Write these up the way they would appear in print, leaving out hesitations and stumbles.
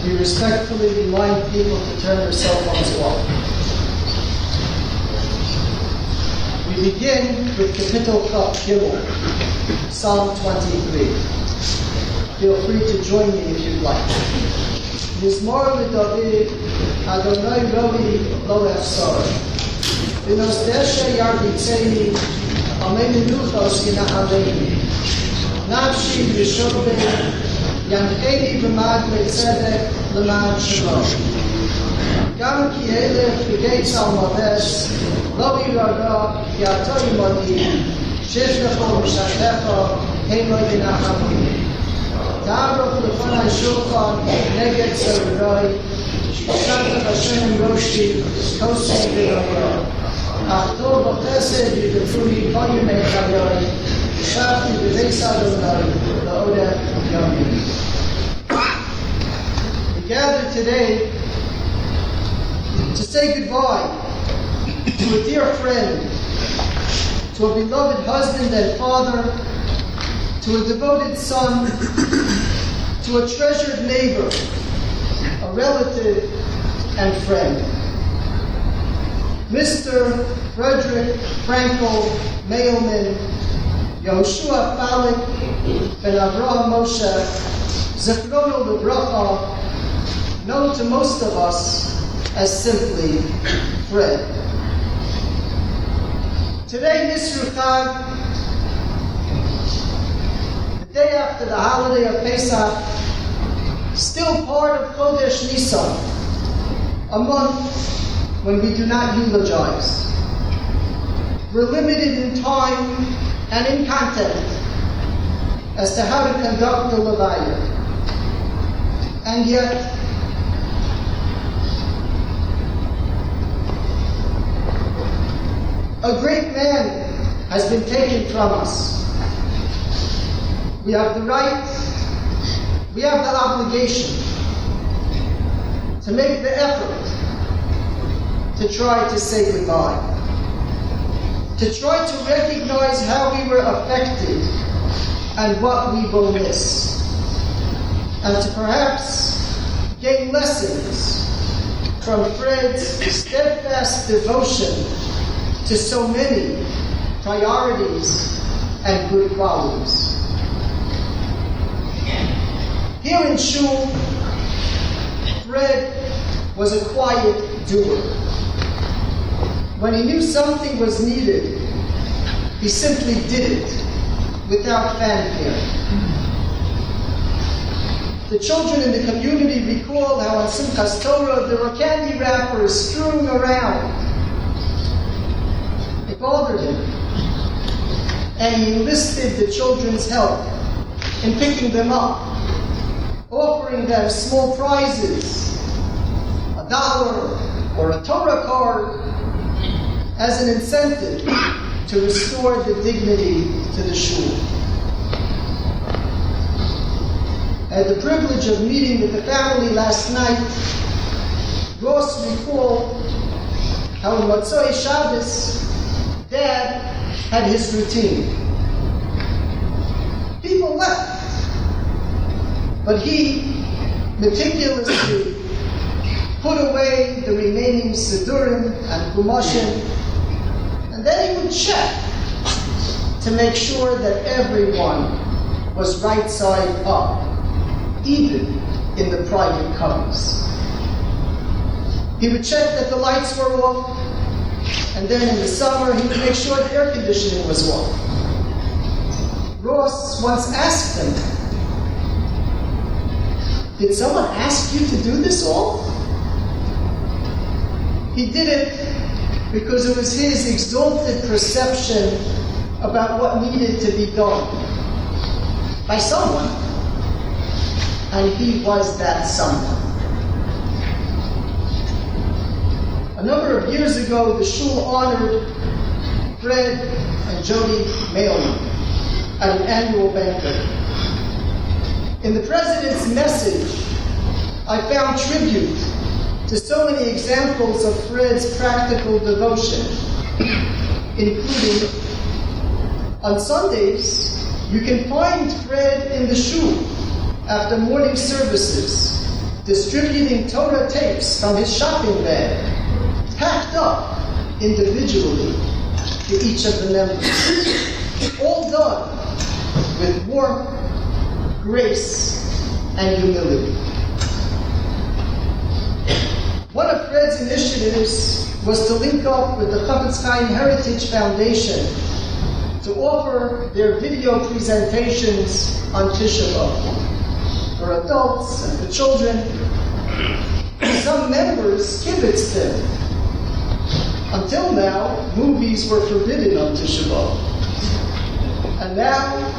we respectfully remind people to turn their cell phones off. We begin with Kapitel Gimel, Psalm 23. Feel free to join me if you'd like. Mizmor LeDavid, Adonai Roi Lo Efsar. V'nosdeshe yarbitzeni, Amen Nuchos Yinahaleni. Nafshi V'shobei, Yancheni B'mad Le'tzedek L'man Shalom. Gam ki elef v'geitz al maves, Lo yiraga Yato Yimodi, Sheshlecho Mishatecho, Heimo Yinachamim. Ta'aruf Lefanai Shulchan, Neged Zerurai, Shkata Hashem Roshi, Kosi V'Yoyah. Achtor B'chesed Yidefuni Koyim Echayoi, Shafti B'Veis Adonai, La'odeh Yomim. We gather today to say goodbye to a dear friend, to a beloved husband and father, to a devoted son, to a treasured neighbor, a relative and friend. Mr. Frederick Frankel Mailman, Yehoshua Falik ben Avraham Moshe, Zechrono Lebracha, known to most of us as simply Fred. Today, Nisru Chag, the day after the holiday of Pesach, still part of Chodesh Nisan, a month when we do not eulogize. We're limited in time and in content as to how to conduct the Levaya. And yet, a great man has been taken from us. We have the right, we have the obligation to make the effort to try to say goodbye, to try to recognize how we were affected and what we will miss, and to perhaps gain lessons from Fred's steadfast devotion to so many priorities and good qualities. Here in Shul, Fred was a quiet doer. When he knew something was needed, he simply did it without fanfare. The children in the community recall how on Simchas Torah there were candy wrappers strewn around. It bothered him, and he enlisted the children's help in picking them up, offering them small prizes, $1 or a Torah card, as an incentive to restore the dignity to the shul. I had the privilege of meeting with the family last night. Ross recalled how on Motzei Shabbos, Dad had his routine. People left, but he meticulously put away the remaining Sidurim and Chumashim, and then he would check to make sure that everyone was right side up, even in the private cubbies. He would check that the lights were off, and then in the summer he would make sure the air conditioning was off. Ross once asked him, "Did someone ask you to do this all?" He did it because it was his exalted perception about what needed to be done by someone, and he was that someone. A number of years ago, the shul honored Fred and Jody Mailman at an annual banquet. In the president's message, I found tribute to so many examples of Fred's practical devotion, including on Sundays, you can find Fred in the shul after morning services, distributing Torah tapes from his shopping bag, packed up individually to each of the members. All done with warmth, grace, and humility. One of Fred's initiatives was to link up with the Chafetz Chaim Heritage Foundation to offer their video presentations on Tisha B'Av for adults and for children. Some members kibitzed him. Until now, movies were forbidden on Tisha B'Av. And now,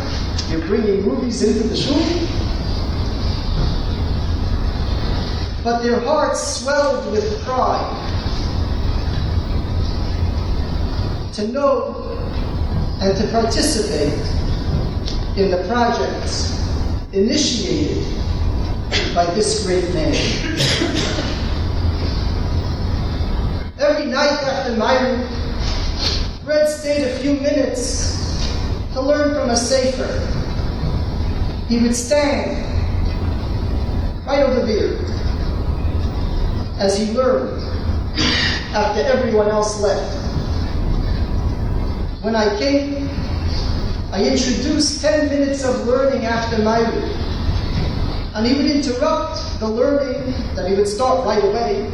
you're bringing movies into the shul? But their hearts swelled with pride to know and to participate in the projects initiated by this great man. Every night after Ma'ariv, Fred stayed a few minutes to learn from a sefer. He would stand right over there as he learned after everyone else left. When I came, I introduced 10 minutes of learning after Ma'ariv, and he would interrupt the learning that he would start right away,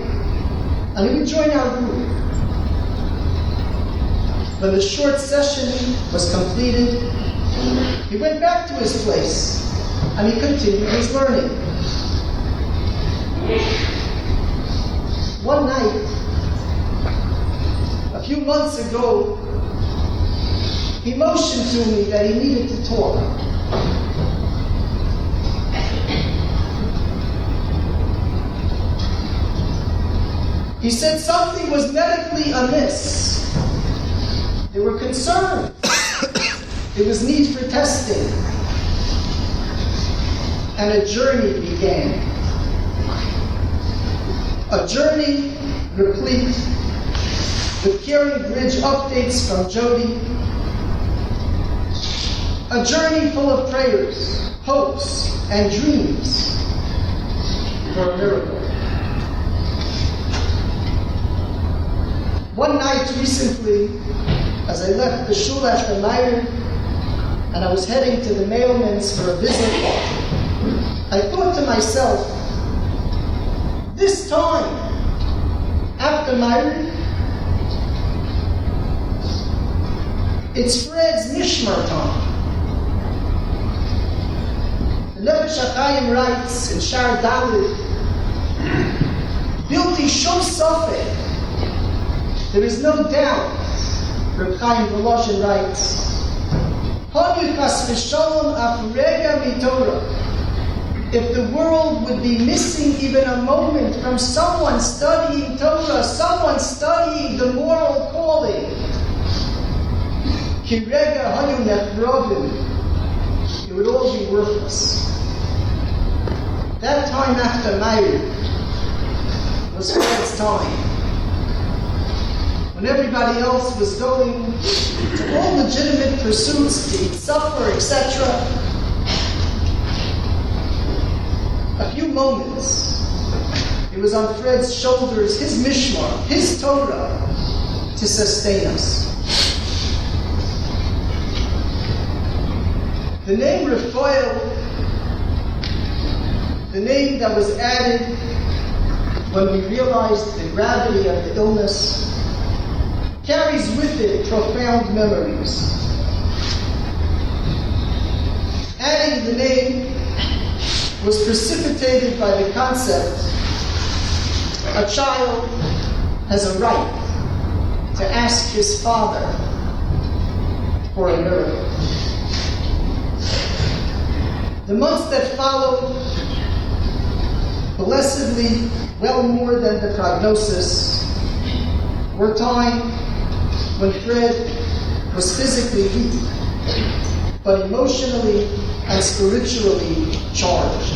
and he would join our group. When the short session was completed, he went back to his place, and he continued his learning. One night, a few months ago, he motioned to me that he needed to talk. He said something was medically amiss. There were concerns. There was need for testing. And a journey began. A journey replete with Caring Bridge updates from Jody. A journey full of prayers, hopes, and dreams for a miracle. One night recently, as I left the shul after Ma'ariv, and I was heading to the Mailman's for a visit, I thought to myself, this time, after Ma'ariv, it's Fred's Mishmar time. The Nefesh HaChaim writes in Shar Dalit, Bilti Shom Sofek, there is no doubt, Reb Chaim Voloshin writes, Hanu Chas v'Shalom af rega miTorah. If the world would be missing even a moment from someone studying Torah, someone studying the moral calling, Ki rega hanu nechrovim, it would all be worthless. That time after Ma'ariv was Fred's time. When everybody else was going to all legitimate pursuits, to eat supper, etc., a few moments, it was on Fred's shoulders, his mishmar, his Torah, to sustain us. The name Raphael, the name that was added when we realized the gravity of the illness, carries with it profound memories. Adding the name was precipitated by the concept a child has a right to ask his father for a miracle. The months that followed, blessedly well more than the prognosis, were time when Fred was physically weak, but emotionally and spiritually charged.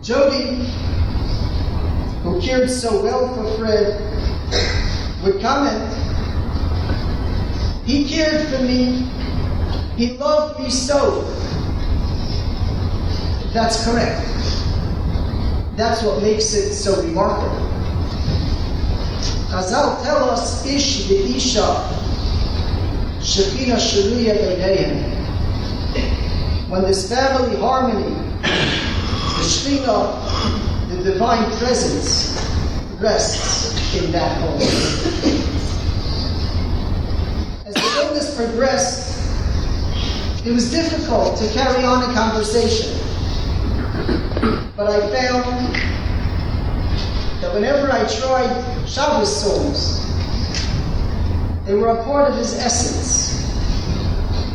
Jody, who cared so well for Fred, would comment, he cared for me, he loved me so, That's correct. That's what makes it so remarkable. Chazal tell us, Ish v'isha shechina sharuya b'neihem. When this family harmony, the Shekhinah, the divine presence, rests in that home. As the illness progressed, it was difficult to carry on a conversation. But I found that whenever I tried Shabbos songs, they were a part of his essence,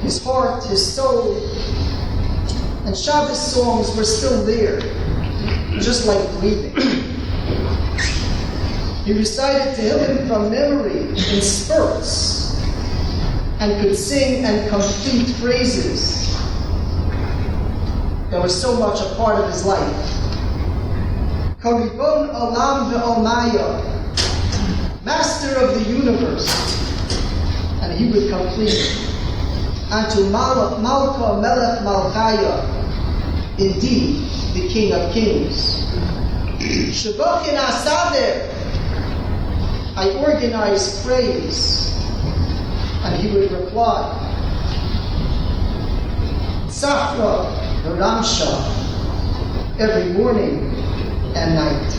his heart, his soul. And Shabbos songs were still there, just like breathing. He recited Tehillim from memory in spurts and could sing and complete phrases that were so much a part of his life. Karibon Olam ve'omaya, master of the universe, and he would complete. Unto Malka Melech Malchaya, indeed the King of Kings. Shabochin Asader, I organize praise, and he would reply. Safra Ramsha, every morning and night.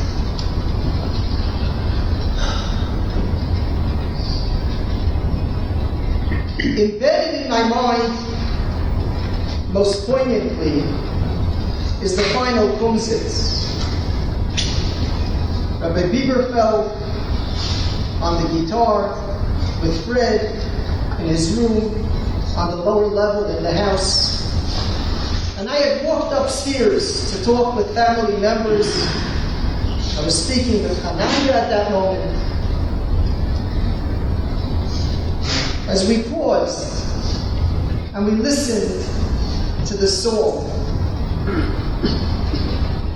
Embedded in my mind, most poignantly, is the final kumsitz. Rabbi Bieberfeld on the guitar with Fred in his room on the lower level in the house. And I had walked upstairs to talk with family members. I was speaking with Hananya at that moment. As we paused and we listened to the song,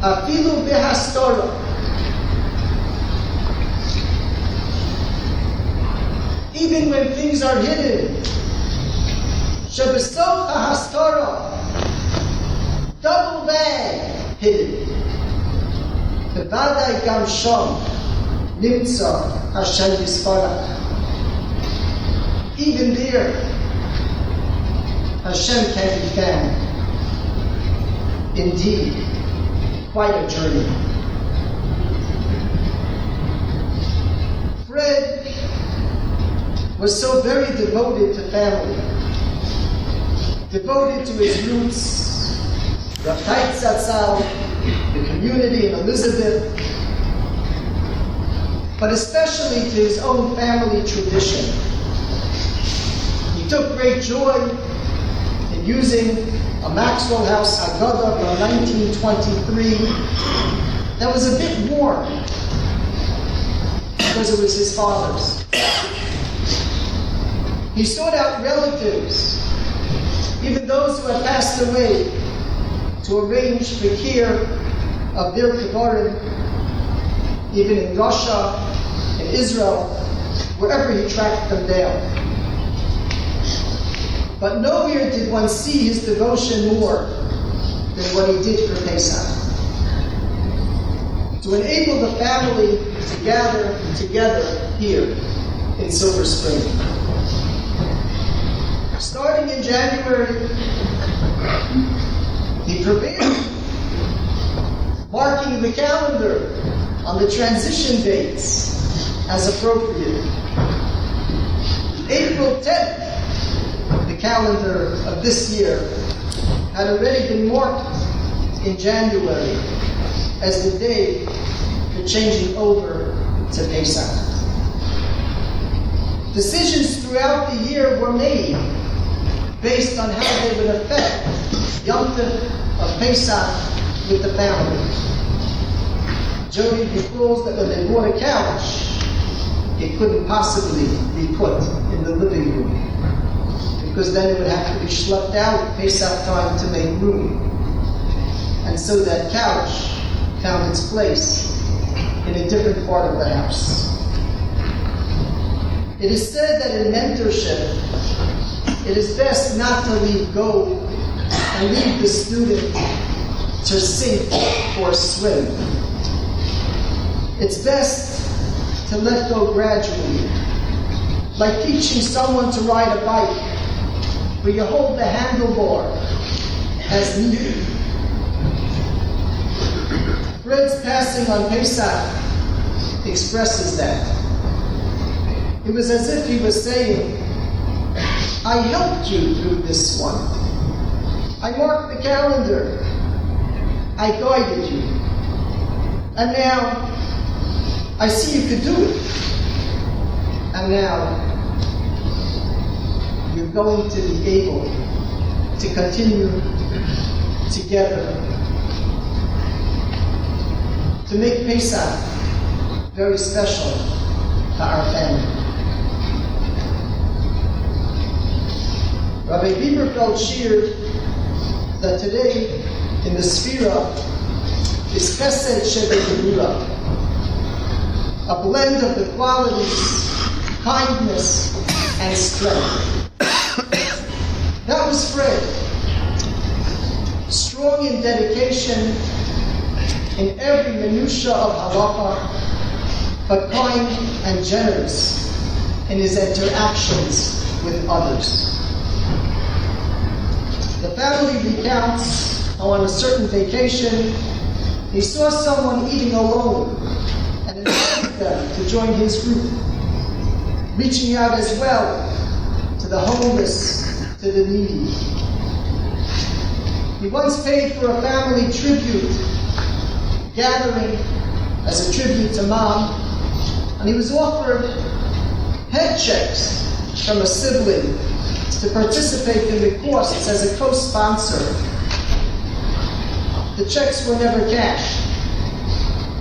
Afilu Behastora, even when things are hidden, Shebesoch HaHastora, double bag hidden, Bevadai Gam Shom, Nimtza Hashem Yisparach. Even there, Hashem can be found. Indeed, quite a journey. Fred was so very devoted to family, devoted to his roots, Rav Tait Zatzal, the community in Elizabeth, but especially to his own family tradition. He took great joy in using a Maxwell House Haggadah from 1923 that was a bit worn because it was his father's. He sought out relatives, even those who had passed away, to arrange the care of their kebarim, even in Russia, in Israel, wherever he tracked them down. But nowhere did one see his devotion more than what he did for Pesach. To enable the family to gather together here in Silver Spring. Starting in January, he prepared, marking the calendar on the transition dates as appropriate. April 10th, the calendar of this year, had already been marked in January as the day for changing over to Pesach. Decisions throughout the year were made based on how they would affect Yom Tov of Pesach with the family. Jody recalls that when they bought a couch, it couldn't possibly be put in the living room, because then it would have to be schlepped out at Pesach time to make room. And so that couch found its place in a different part of the house. It is said that in mentorship, it is best not to leave go and leave the student to sink or swim. It's best to let go gradually, like teaching someone to ride a bike, where you hold the handlebar as needed. Fred's passing on Pesach expresses that. It was as if he was saying, I helped you through this one. I marked the calendar. I guided you. And now, I see you could do it. And now, you're going to be able to continue together to make Pesach very special to our family. Rabbi Bieberfeld shared that today in the Sphira is Chesed Shebegevura, a blend of the qualities, kindness, and strength. That was Fred, strong in dedication in every minutiae of halacha, but kind and generous in his interactions with others. The family recounts how on a certain vacation he saw someone eating alone and invited them to join his group, reaching out as well to the homeless, to the needy. He once paid for a family tribute gathering as a tribute to Mom, and he was offered head checks from a sibling to participate in the costs as a co-sponsor. The checks were never cashed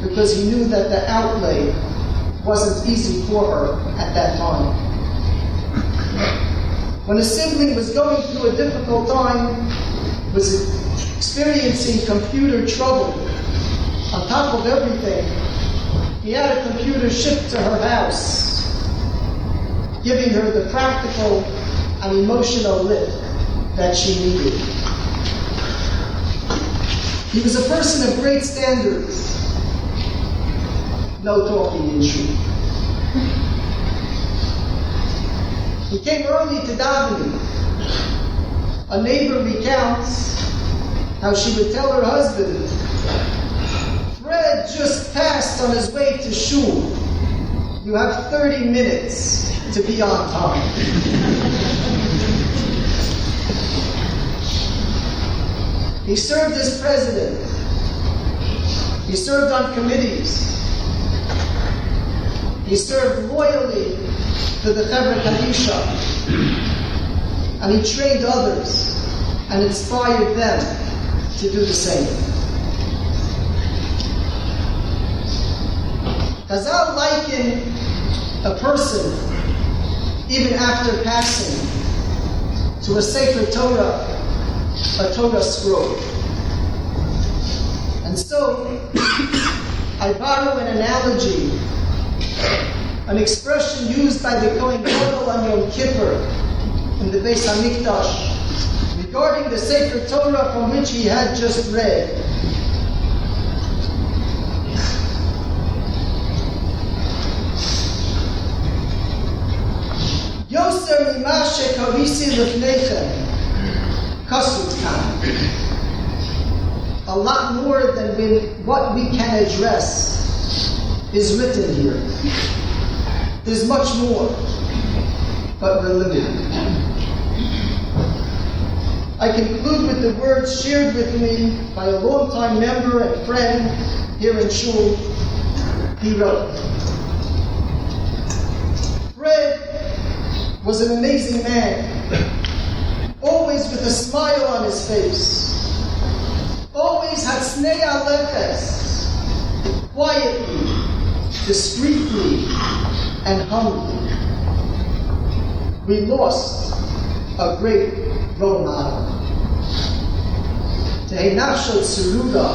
because he knew that the outlay wasn't easy for her at that time. When a sibling was going through a difficult time, was experiencing computer trouble, on top of everything, he had a computer shipped to her house, giving her the practical and emotional lift that she needed. He was a person of great standards. No talking in shul. He came early to davening. A neighbor recounts how she would tell her husband, Fred just passed on his way to shul. You have 30 minutes to be on time. He served as president. He served on committees. He served loyally to the Chevra Kadisha. And he trained others and inspired them to do the same. Chazal liken a person, even after passing, to a Sefer Torah, a Torah scroll. And so, I borrow an analogy, an expression used by the Kohen Gadol on Yom Kippur in the Beis HaMikdash regarding the Sefer Torah from which he had just read. Yoser mima shekarisi lefnechem kasut kan. A lot more than what we can address is written here. There's much more, but we're limited. I conclude with the words shared with me by a longtime member and friend here in Shul. He wrote, Fred was an amazing man, always with a smile on his face, always had snei alefes, quietly, discreetly, and humbly. We lost a great role model. Tehei nafsho tzuruga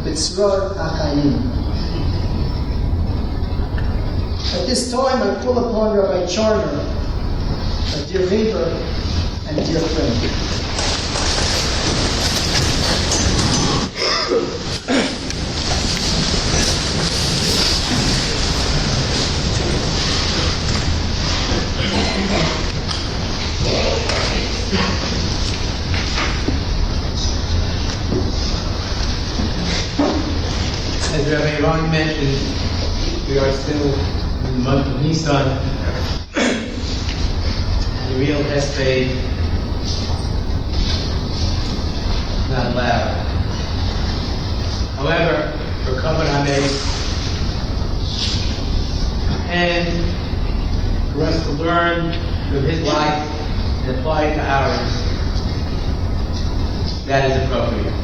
b'tzror ha'chaim. At this time, I call upon Rabbi Charner, a dear neighbor and dear friend. as Rabbi Ron mentioned, we are still in the month of Nisan, and the real hesped is not allowed. However, for Kavod HaMeis, and for us to learn from his life and apply it to ours, that is appropriate.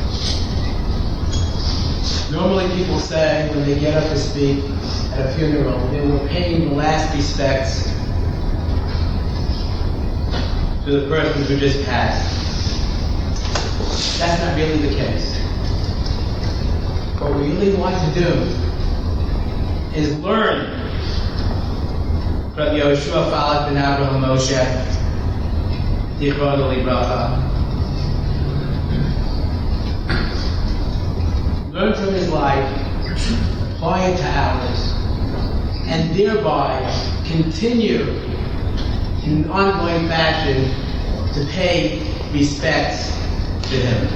Normally people say when they get up to speak at a funeral, they were paying the last respects to the person who just passed. That's not really the case. What we really want to do is learn from Yehoshua Falak ben Avraham Moshe, Zichrono Livracha. Learn from his life, apply it to ours, and thereby continue in an ongoing fashion to pay respects to him.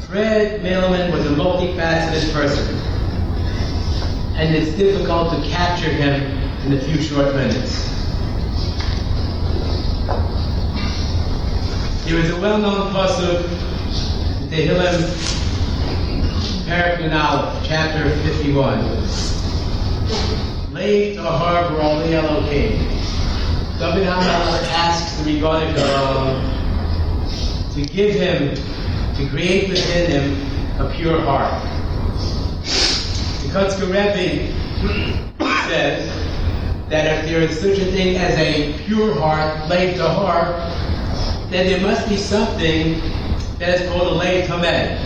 Fred Mailman was a multifaceted person, and it's difficult to capture him in a few short minutes. There is a well-known pasuk in Tehillim, Perek Nun Aleph, chapter 51. Lev Tahar B'Rali Elokim. David HaMelech asks the Ribono Shel Olam to give him, to create within him a pure heart. The Kotzker Rebbe says that if there is such a thing as a pure heart, Lev Tahar, then there must be something that is called a Lev Tameh.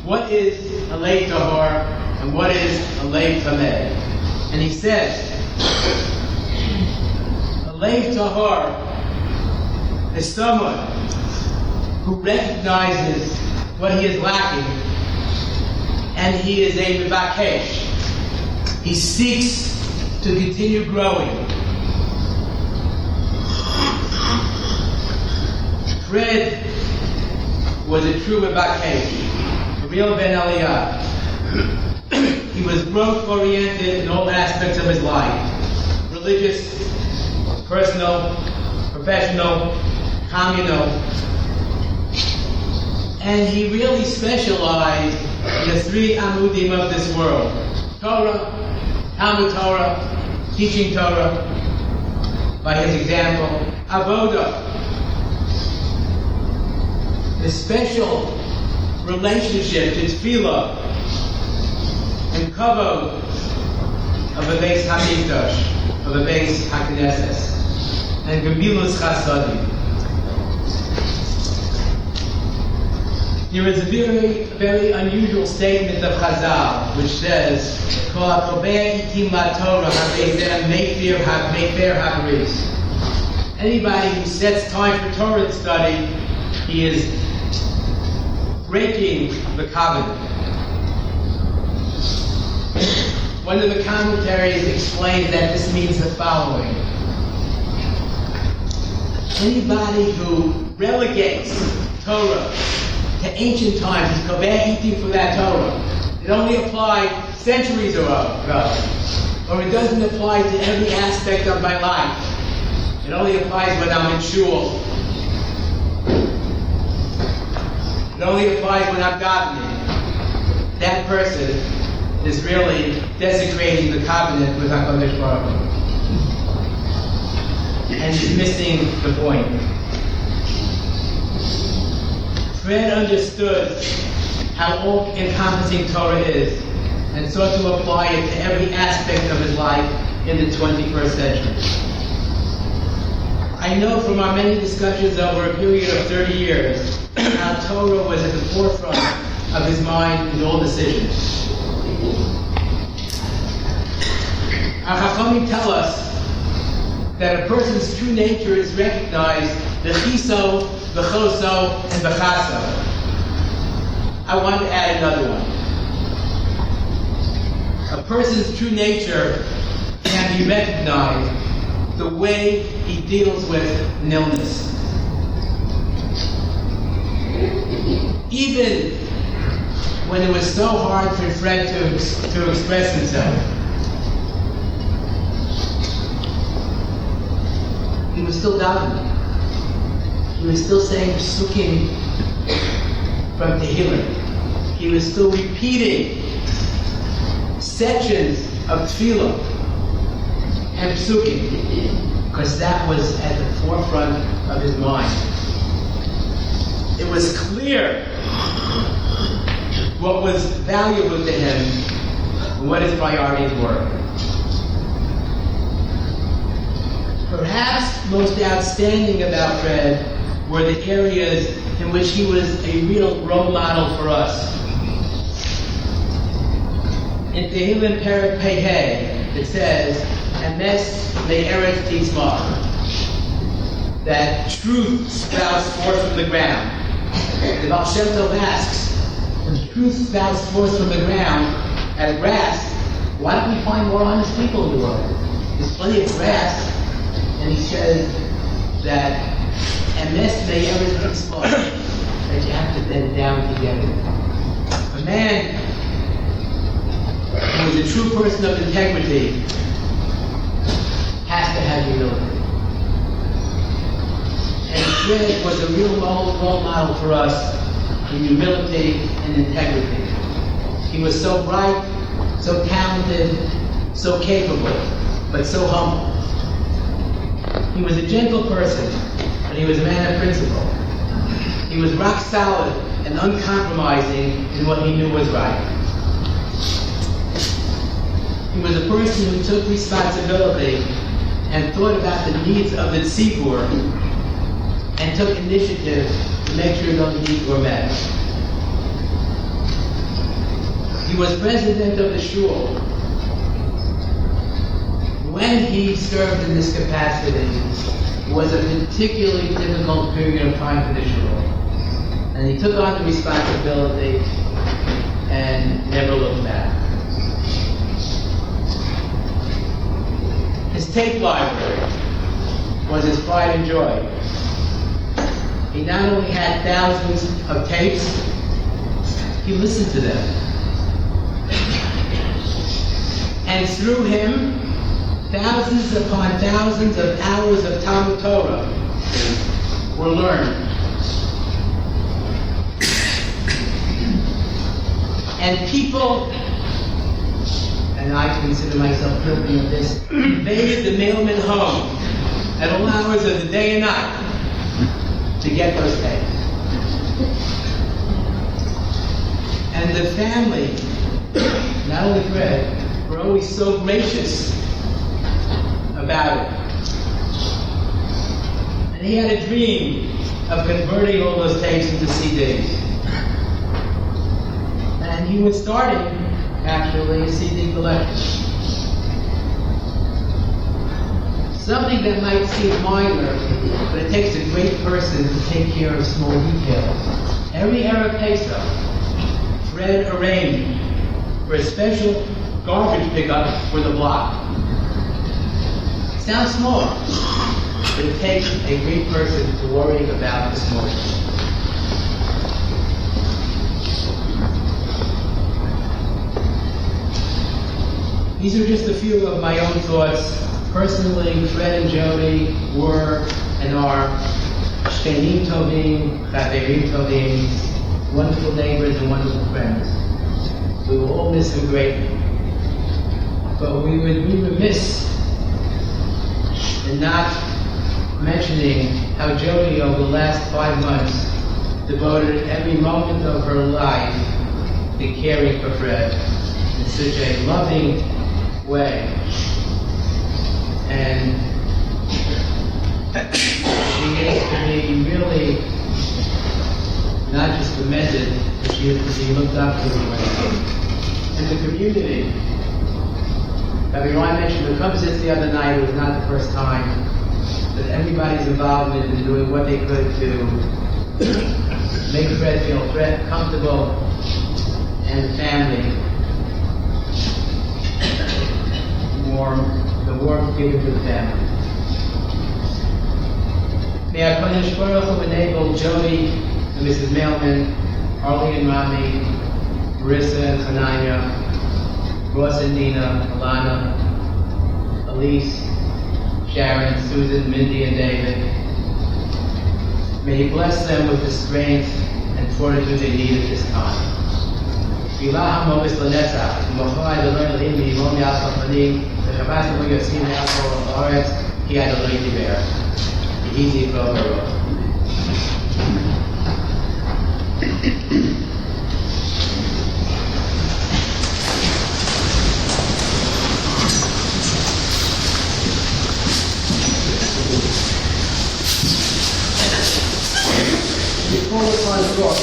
What is a Lev Tahar and what is a Lev Tameh? And he says, a Lev Tahar is someone who recognizes what he is lacking, and he is a Mevakesh. He seeks to continue growing. Fred was a true Mevakesh, a real Ben Aliyah. He was growth-oriented in all aspects of his life: religious, personal, professional, communal. And he really specialized in the three amudim of this world: Torah, Talmud Torah, teaching Torah by his example, Avodah, the special relationship to Tefillah and Kavod of a Beis HaMikdash, of a Beis HaKnesses, and Gemilus Chasadim. There is a very, very unusual statement of Chazal which says, anybody who sets time for Torah study, he is breaking the covenant. One of the commentaries explains that this means the following: anybody who relegates Torah to ancient times, is eating for that Torah. It only applied centuries ago, or it doesn't apply to every aspect of my life. It only applies when I'm in shul. It only applies when I'm davening. That person is really desecrating the covenant with HaKadosh Baruch Hu, and is missing the point. Fred understood how all-encompassing Torah is, and sought to apply it to every aspect of his life in the 21st century. I know from our many discussions over a period of 30 years how Torah was at the forefront of his mind in all decisions. Our Chachamim tell us that a person's true nature is recognized b'chiso, b'choso, and b'chaso. I want to add another one. A person's true nature can be recognized the way he deals with an illness. Even when it was so hard for Fred to express himself. He was still doubting. He was still saying psukim from Tehillim. He was still repeating sections of tefillah and psukim, because that was at the forefront of his mind. It was clear what was valuable to him and what his priorities were. Perhaps most outstanding about Fred were the areas in which he was a real role model for us. In Tehillim Perek Pei, it says, Emes me'eretz titzmach, that truth sprouts forth from the ground. The Baal Shem Tov asks, when truth sprouts forth from the ground as grass, why don't we find more honest people in the world? There's plenty of grass. And he says that Emes me'eretz titzmach, that you have to bend down together. A man who is a true person of integrity has to have humility. And Fred was a real role model for us in humility and integrity. He was so bright, so talented, so capable, but so humble. He was a gentle person, but he was a man of principle. He was rock solid and uncompromising in what he knew was right. He was a person who took responsibility and thought about the needs of the tzibur and took initiative to make sure those needs were met. He was president of the shul. When he served in this capacity, it was a particularly difficult period of time for the shul. And he took on the responsibility and never looked back. His tape library was his pride and joy. He not only had thousands of tapes, he listened to them. And through him, thousands upon thousands of hours of Talmud Torah were learned. And people, and I consider myself guilty of this, invaded the Mailman home at all hours of the day and night to get those tapes. And the family, not only Fred, were always so gracious about it. And he had a dream of converting all those tapes into CDs. And he was starting, actually, a CD collection. Something that might seem minor, but it takes a great person to take care of small details. Every Erev Pesach, Fred arranged for a special garbage pickup for the block. Sounds small, but it takes a great person to worry about the small. These are just a few of my own thoughts. Personally, Fred and Jody were and are Shkenim Tovim, Chaverim Tovim, wonderful neighbors and wonderful friends. We will all miss him greatly. But we would be remiss in not mentioning how Jody, over the last 5 months, devoted every moment of her life to caring for Fred in such a loving way. And she is to be really not just commended, but she is to be looked up to. In the community, Rabbi Ryan mentioned the Kumsitz the other night. It was not the first time that everybody's involvement in doing what they could to make Fred feel comfortable and family. The warmth given to the family. May HaKadosh Baruch Hu enable Jody and Mrs. Mailman, Arlie and Rami, Marissa and Hananya, Ross and Nina, Alana, Elise, Sharon, Susan, Mindy, and David. May He bless them with the strength and fortitude they need at this time. Bilah Mobis Lanesa, Mochai Deloy Lim, Yvon Yasaf Manim, the Chabas of Yosim Yasaf Oretz, He had a lady there. Easy for Before we find the cross.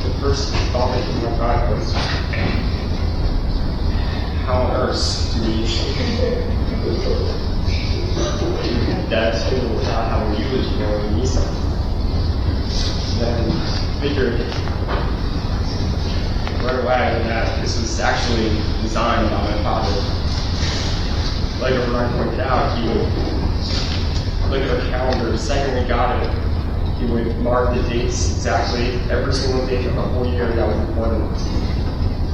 The first thought that came to my mind was, how on earth do we Dad's table without having eulogy going to Esau? Then figured right away that this was actually designed by my father. Like Ryan pointed out, he would look at the calendar the second we got it. He would mark the dates exactly, every single day of the whole year that was important.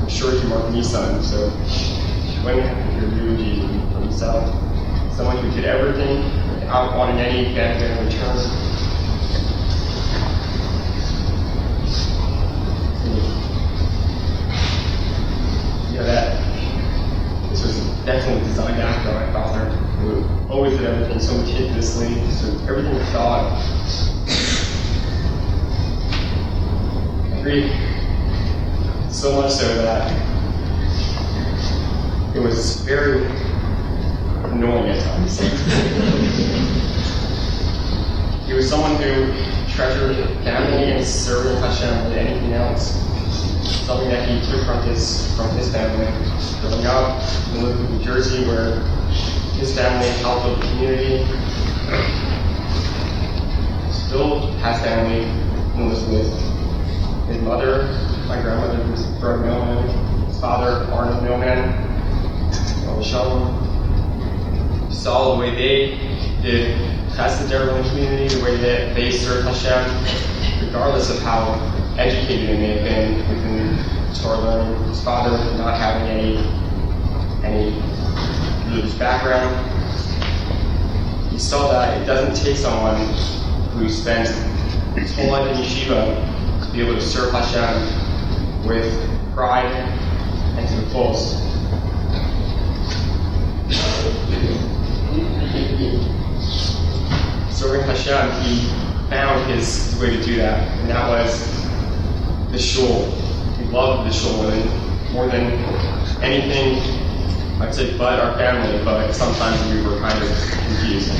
I'm sure he marked Nissan, so when you have to hear eulogy from himself, someone who did everything without wanting any benefit in return. Yeah, that this was definitely designed after my father, who always did everything so meticulously, so everything was thought. So much so that it was very annoying at times. He was someone who treasured family and serving Hashem more than anything else. Something that he took from his family. Growing up, he lived in New Jersey, where his family helped the community. Still has family and lives with his mother, my grandmother, who's from Mailman, his father, Arnold Mailman, Shalom. Saw the way they did chesed in the community, the way that they served Hashem, regardless of how educated they may have been within Torah learning. His father not having any religious background. He saw that it doesn't take someone who spent his whole life in yeshiva to be able to serve Hashem with pride and to the fullest. Serving Hashem, he found his way to do that, and that was the shul. He loved the shul more than anything, I'd say, but our family, but sometimes we were kind of confused.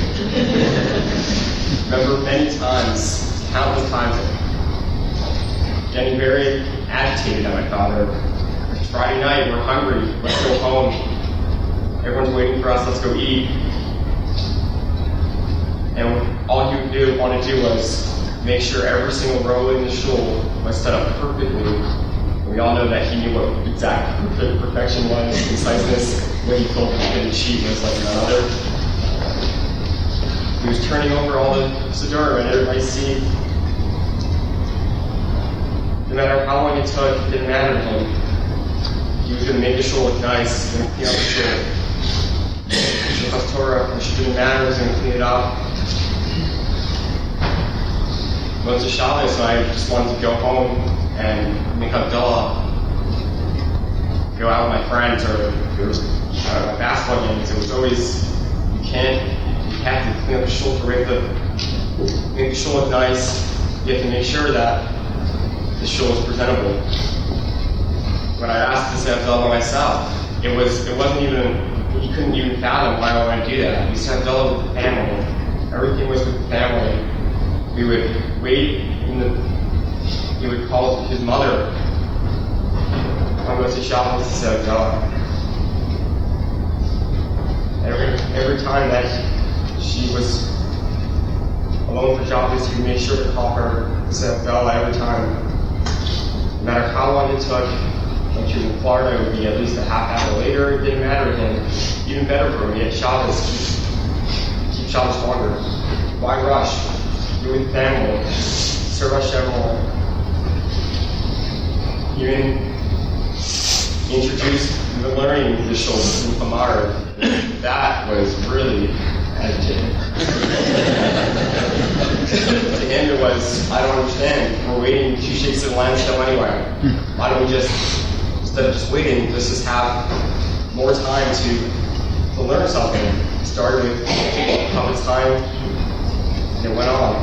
Remember many times, countless times, getting very agitated at my father. It's Friday night, we're hungry, let's go home. Everyone's waiting for us, let's go eat. And all he would want to do was make sure every single row in the shul was set up perfectly. And we all know that he knew what exact perfection was, conciseness, when he told people that the sheet was like none other. He was turning over all the siddur and everybody's seat. No matter how long it took, it didn't matter to him. He was going to make the shul look nice, and clean up the shul. Torah, which didn't matter, was going to clean it up. Most of Shabbos, I just wanted to go home and make Havdalah, go out with my friends, or there was my basketball games. It was always, you have to clean up the shul to make the shul look nice. You have to make sure that the shul is presentable. When I asked to say Havdalah myself, it wasn't even, he couldn't even fathom why I wanted to do that. We said Havdalah with the family. Everything was with the family. We would wait he would call his mother. I'm going to Shabbos to say Havdalah. Every time that she was alone for Shabbos, he would make sure to call her to say Havdalah every time. No matter how long it took, when she was in Florida, it would be at least a half hour later. It didn't matter to him. Even better for him, he had Shabbos, keep Shabbos longer. Why rush? Be with family. Serve Hashem more. Even introduced the learning of the shul in Amar. That was really agitating. To him it was, I don't understand. We're waiting 2 shakes of the lamb still anyway. Why don't we just, instead of just waiting, let's just have more time to learn something. It started with Prophet's time, and it went on.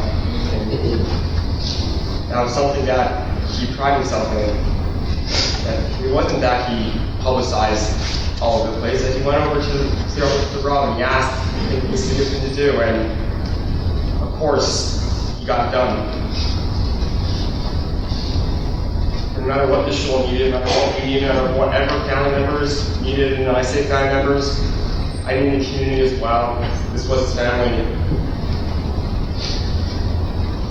And that was something that he prided himself in. That it wasn't that he publicized all over the place, that he went over to the Rav and he asked if it was a good thing to do, and of course, he got it done. No matter what the shul needed, no matter what we needed, no matter whatever family members needed, and I say family members, I need the community as well. This was his family.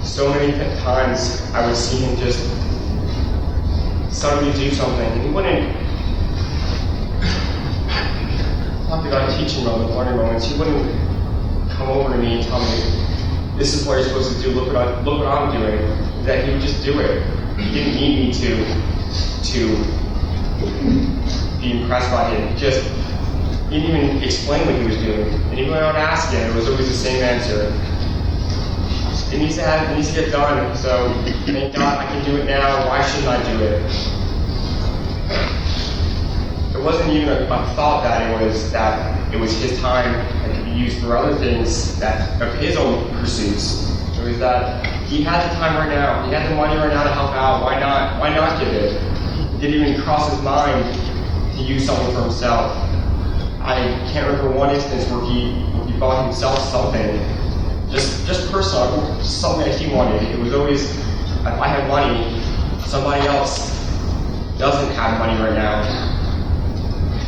So many times I would see him just suddenly do something, and he wouldn't talk about teaching moments, learning moments. He wouldn't come over to me and tell me, this is what you're supposed to do, look what I'm doing. That he would just do it. He didn't need me to be impressed by him. He didn't even explain what he was doing. And even when I would ask him, it was always the same answer. It needs to get done, so thank God I can do it now. Why shouldn't I do it? It wasn't even a thought that it was his time that could be used for other things of his own pursuits. It was that he had the time right now. He had the money right now to help out. Why not? Why not give it? It didn't even cross his mind to use something for himself. I can't remember one instance where he bought himself something. Just personal, just something that he wanted. It was always, if I have money, somebody else doesn't have money right now.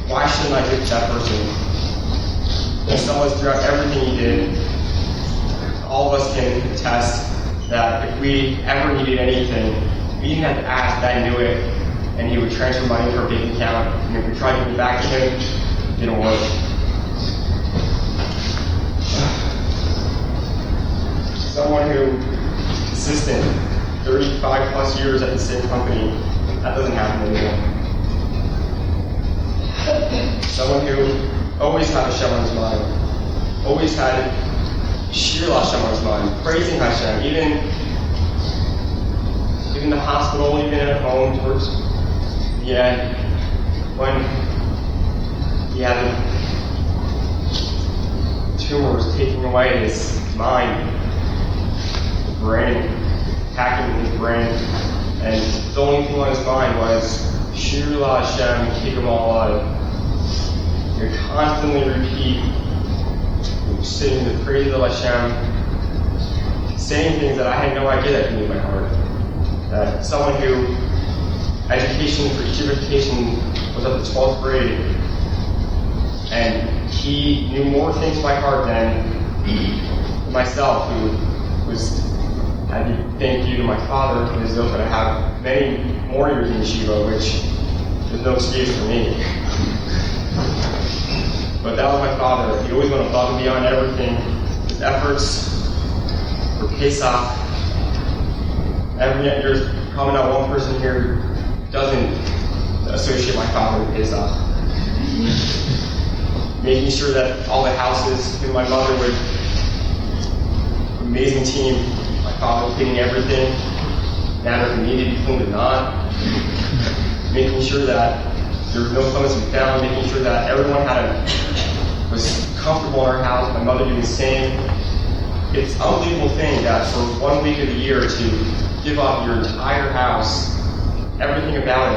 Why shouldn't I give to that person? And so much throughout everything he did, all of us can attest that if we ever needed anything, we didn't have to ask, Dad knew it, and he would transfer money to our bank account, and if we tried to give it back to him, it didn't work. Someone who, consistent, 35 plus years at the same company, that doesn't happen anymore. Someone who always had Hashem on his mind, always had Shir Hashem on his mind, praising Hashem, even in the hospital, even at home, towards the end, when he had the tumors taking away his mind, brain, attacking his brain, and the only thing on his mind was Shir Hashem, Kigam Allah. He would constantly repeat, singing the praises of Hashem, saying things that I had no idea that could move my heart. Someone who education for yeshiva education was up to 12th grade, and he knew more things by heart than myself, who had to thank you to my father for his oath that I have many more years in yeshiva, which there's no excuse for me. But that was my father. He always went above and beyond everything. His efforts for Pesach. There's probably not one person here who doesn't associate my father with Pesach. Making sure that all the houses, and my mother would, amazing team. My father was cleaning everything. Matter if it needed to be cleaned or not. Making sure that there was no clothes to be found. Making sure that everyone was comfortable in our house. My mother doing the same. It's an unbelievable thing that for 1 week of the year to give up your entire house, everything about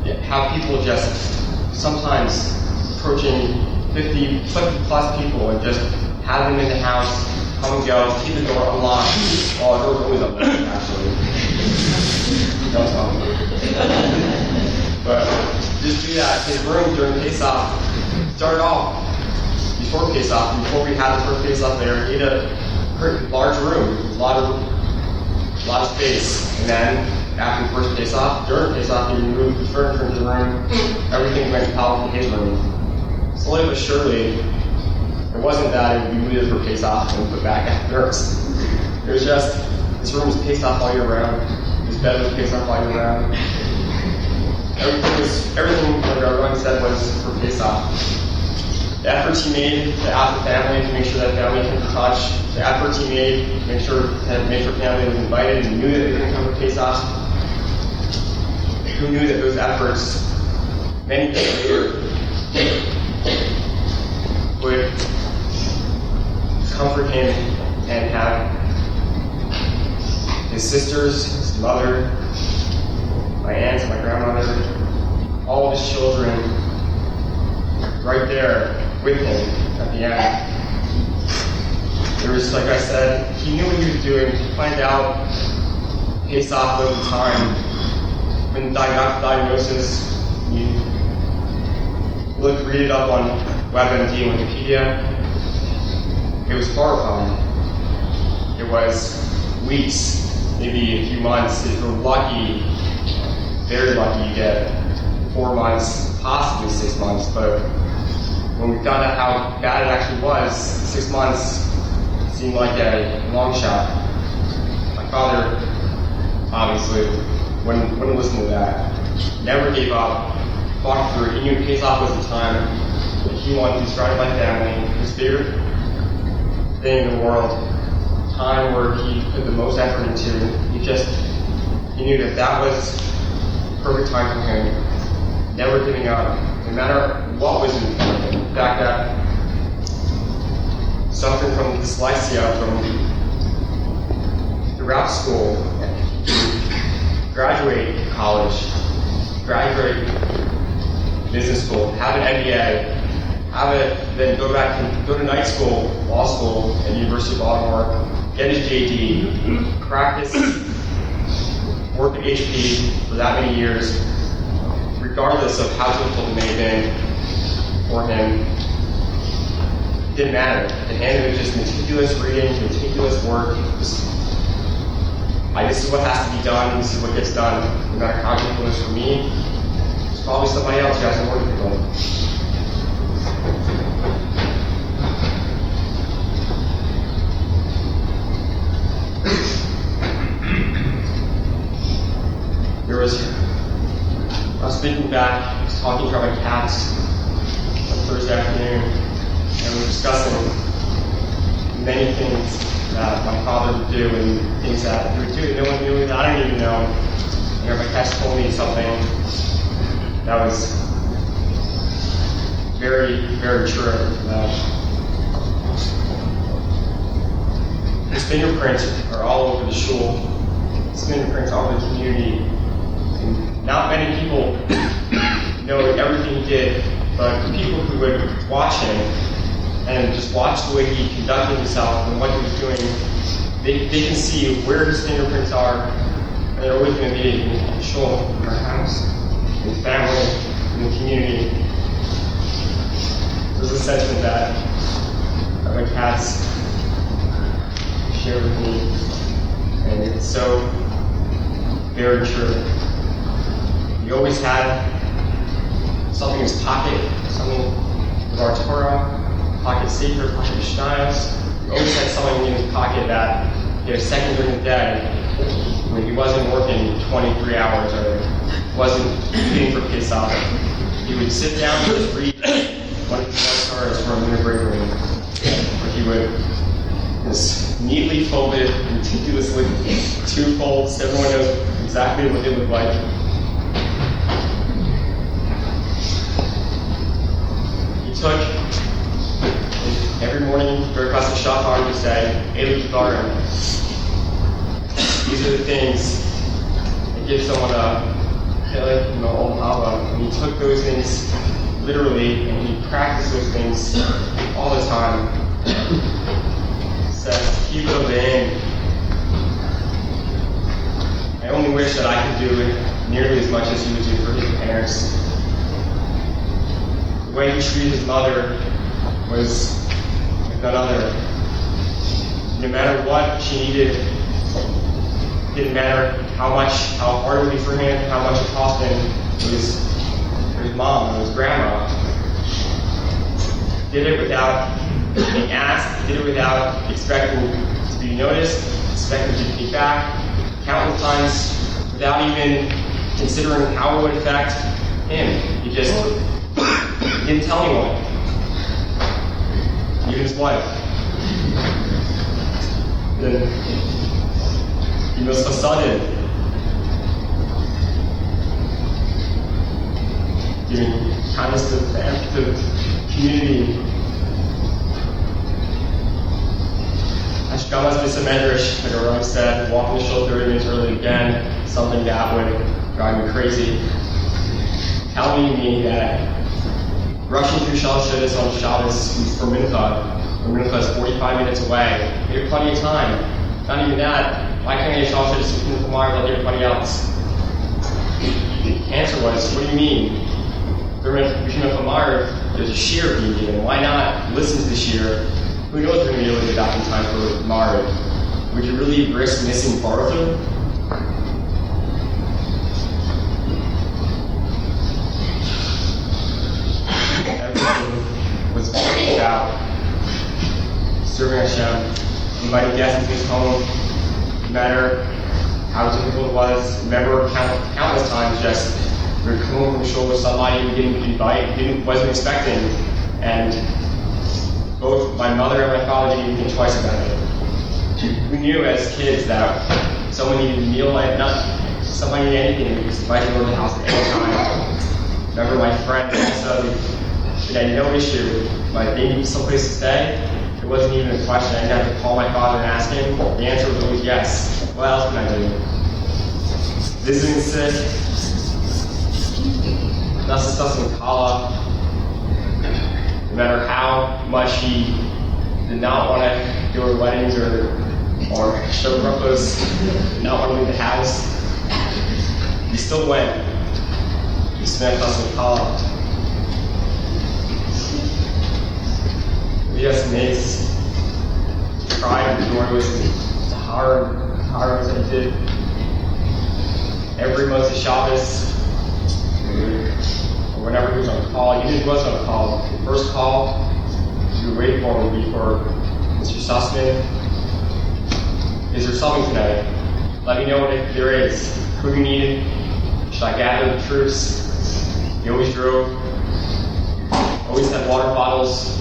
it, have people just sometimes approaching 50 plus people and just have them in the house, come and go, keep the door unlocked. Oh, the door's always unlocked, actually. Don't tell me. But just do that. His room during Pesach started off before Pesach, before we had the first Pesach there. He had pretty large room, a lot of space. And then after the first face-off, during face-off, he removed the furniture into the room. Everything went out in his room. Slowly but surely, it wasn't that it would be moved for face-off and put back afterwards. It was just, this room was paced off all year round. This bed was paced off all year round. Everything like everyone said was for face-off. The efforts he made to ask the family to make sure that family came to touch, the efforts he made to make sure family was invited and knew that they were going to come to face-off. Who knew that those efforts, many days later, would comfort him and have his sisters, his mother, my aunts, my grandmother, all of his children right there with him at the end. There was, like I said, he knew what he was doing. He planned out, paced off over time. When the diagnosis, you read it up on WebMD and Wikipedia. It was horrifying. It was weeks, maybe a few months. If you're lucky, very lucky, you get 4 months, possibly 6 months. But when we found out how bad it actually was, 6 months seemed like a long shot. My father, obviously, wouldn't listen to that. Never gave up. Fought through it. He knew face-off was the time that he wanted to be surrounded by family. His favorite thing in the world. Time where he put the most effort into. He knew that was the perfect time for him. Never giving up, no matter what was in front of him. In fact, that suffering from dyslexia throughout school, graduate college, graduate business school, have an MBA, then go to night school, law school at the University of Baltimore, get his JD, practice, work at HP for that many years, regardless of how difficult it may have been for him. It didn't matter. To him, it was just meticulous reading, meticulous work. This is what has to be done, this is what gets done. No matter how difficult it is for me, there's probably somebody else who has it more difficult. I was thinking back, I was talking to my cats on Thursday afternoon, and we were discussing many things that my father would do and things that he would do no one knew, that I didn't even know. And my cats told me something that was very, very true. His fingerprints are all over the shul. His fingerprints all over the community. And not many people know everything he did, but the people who would watch him and just watch the way he conducted himself and what he was doing, they can see where his fingerprints are, and they're always going to be in the shul, in our house, in the family, in the community. There's a sentiment that my cats share with me, and it's so very true. He always had something in his pocket, something with our Torah, pocket seeker, pocket shnayos. He always had something in his pocket that he had a second during the day when he wasn't working 23 hours or wasn't eating for Pesach. He would sit down and just read one of his cards from a break room, where he would just neatly folded, meticulously, two folds. Everyone knows exactly what they look like. He took every morning, very across the shofar, he would say, Elu Kivarim. These are the things that give someone a Hilek, Olam Haba. And he took those things literally, and he practiced those things all the time. He says, keep it in. I only wish that I could do it nearly as much as he would do for his parents. The way he treated his mother was like none other. No matter what she needed, didn't matter how hard it would be for him, how much it cost him, it was his mom, it was grandma. Did it without being asked, did it without expecting to be noticed, expecting to be back, countless times without even considering how it would affect him. He just didn't tell anyone, even his wife. Then he was sudden, giving kindness to the community. Ashkamas Bisamedrish, like Aram said, walking the shul 30 minutes early again, something that would drive me crazy. Telling me that rushing through Shal Shabbos on Shabbos for Mincha, where Mincha is 45 minutes away, we have plenty of time. Not even that, why can't I get Shal Shabbos from the Kumar like everybody else? The answer was, what do you mean? During Mincha Kumar, there's a shear being given. Why not listen to the shear? Who knows if we're going to be able to get back in time for Mariv? Would you really risk missing Baruch? Everything was about serving Hashem, inviting guests into his home, no matter how difficult it was. Remember countless times just we were coming home from shul with somebody we didn't invite, wasn't expecting, and both my mother and my father didn't even think twice about it. We knew as kids that someone needed a meal, somebody needed anything, we just invited them over to the house at any time. Remember my friend also, we had no issue. They needed someplace to stay. It wasn't even a question. I didn't have to call my father and ask him. The answer was always yes. What else can I do? Visiting sick. Nasa Kala. No matter how much he did not want to go to weddings or show brachos, did not want to leave the house, he still went. He spent Nasa Kala. Yes, Nate's pride and joy was the hard that he did. Every Moshe Shabbos, or whenever he was on call, even if he wasn't on call, the first call you would wait for would be for Mr. Sussman. Is there something today? Let me know what there is. Who you needed? Should I gather the troops? He always drove. Always had water bottles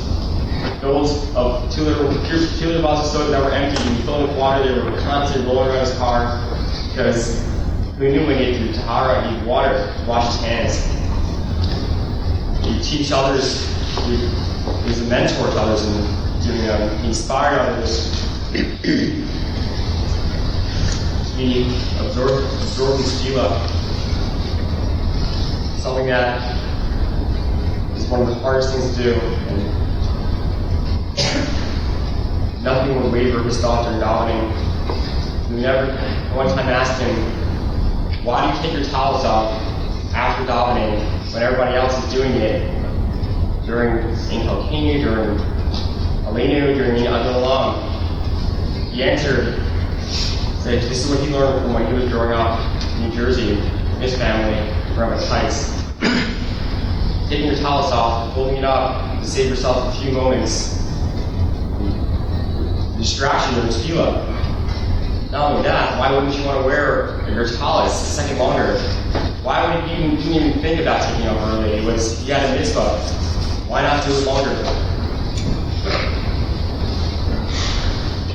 filled of 2 liter bottles of soda that were empty, and filled with water. They were constantly rolling around his car because we knew when he had to do Tahara, he needed water to wash his hands. He'd teach others. He was a mentor to others and doing that. He inspired others. He absorbed his tefillah. Something that is one of the hardest things to do. And nothing would waver his thoughts during davening. One time asked him, why do you take your towels off after davening when everybody else is doing it during Inkalkini, during Aleinu, during Adalam? He answered, said, this is what he learned from when he was growing up in New Jersey, his family, Rabbi Tice. Taking your towels off, holding it up to save yourself a few moments. Distraction of his tefillah. Not only that, why wouldn't you want to wear your talis a second longer? Why would you didn't even think about taking off early? He had a mitzvah. Why not do it longer?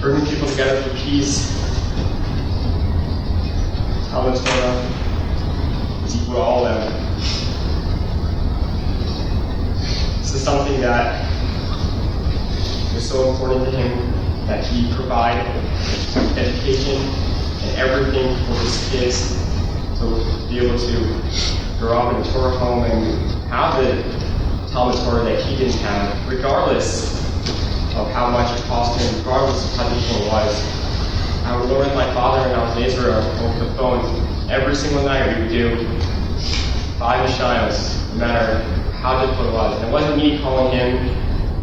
Bringing people together for peace. Talmud Torah is equal to all of them. This is something that was so important to him, that he provided education and everything for his kids to be able to grow up in a Torah home and have the Talmud Torah that he didn't have, regardless of how much it cost him, regardless of how difficult it was. I would learn with my father when I was in Israel over the phone. Every single night we would do 5 Mishnayos, no matter how difficult it was. And it wasn't me calling him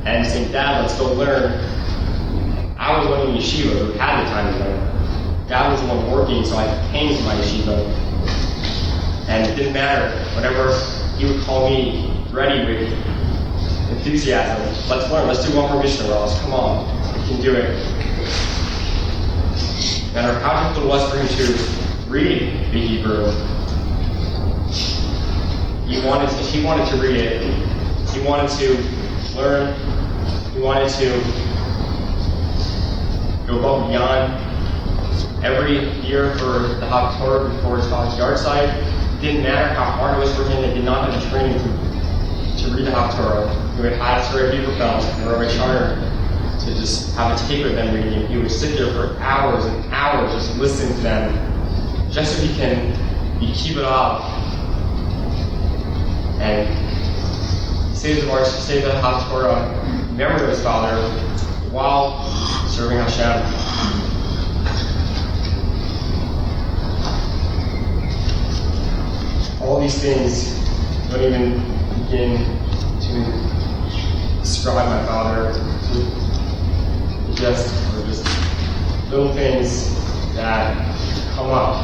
and saying, Dad, let's go learn. I was one in yeshiva who had the time to learn. Dad was the one working, so I came to my yeshiva. And it didn't matter. Whenever he would call me ready with enthusiasm, let's learn, let's do one more Mishnah, Ross. Come on, we can do it. No matter how difficult it was for him to read the Hebrew, he wanted to read it. He wanted to learn. He wanted to go above and beyond. Every year for the Haftorah before his father's yard site, it didn't matter how hard it was for him. They did not have the training to read the Haftorah. He would ask for a Hebrew belt and Rabbi Charter to just have a tape of them reading it. He would sit there for hours and hours just listening to them, just so he'd keep it up and say the Haftorah, remember his father while serving Hashem. All these things don't even begin to describe my father. Are just little things that come up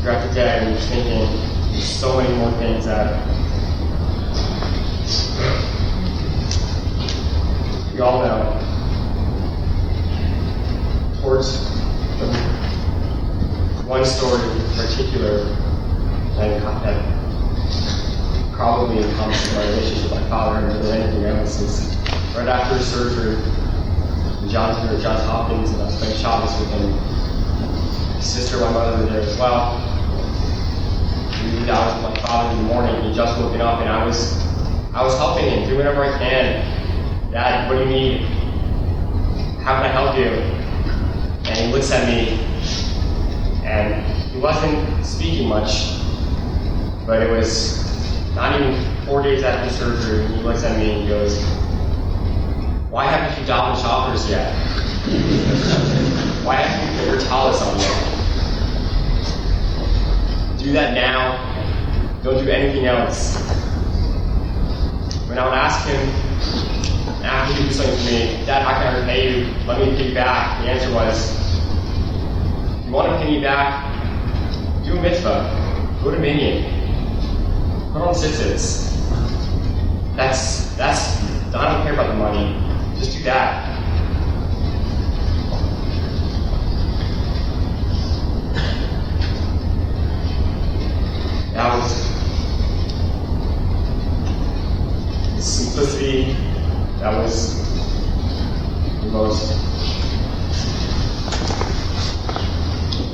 throughout the day, and you're thinking there's so many more things that we all know. Towards one story in particular that probably encompasses my relationship with my father more than anything else is right after his surgery, Johns Hopkins, and I spent Shabbos with him. His sister, my mother, were there as well. We moved out with my father in the morning. He just woken up, and I was helping him, do whatever I can. Dad, what do you need? How can I help you? And he looks at me, and he wasn't speaking much, but it was not even 4 days after surgery. He looks at me and he goes, "Why haven't you davened shoppers yet? Why haven't you put your talis on yet? Do that now. Don't do anything else." When I would ask him, after he would do something for me, "Dad, how can I repay you? Let me pay you back." The answer was, "If you want to pay me back, do a mitzvah. Go to Minyan. Put on tzitzits. I don't care about the money. Just do that." That was the simplicity. That was the most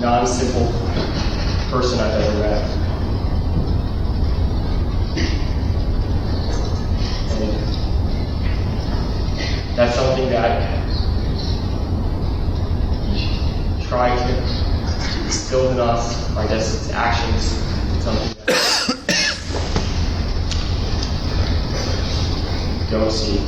non-simple person I've ever met. And that's something that we try to instill in us. I guess it's actions. It's something that we don't see.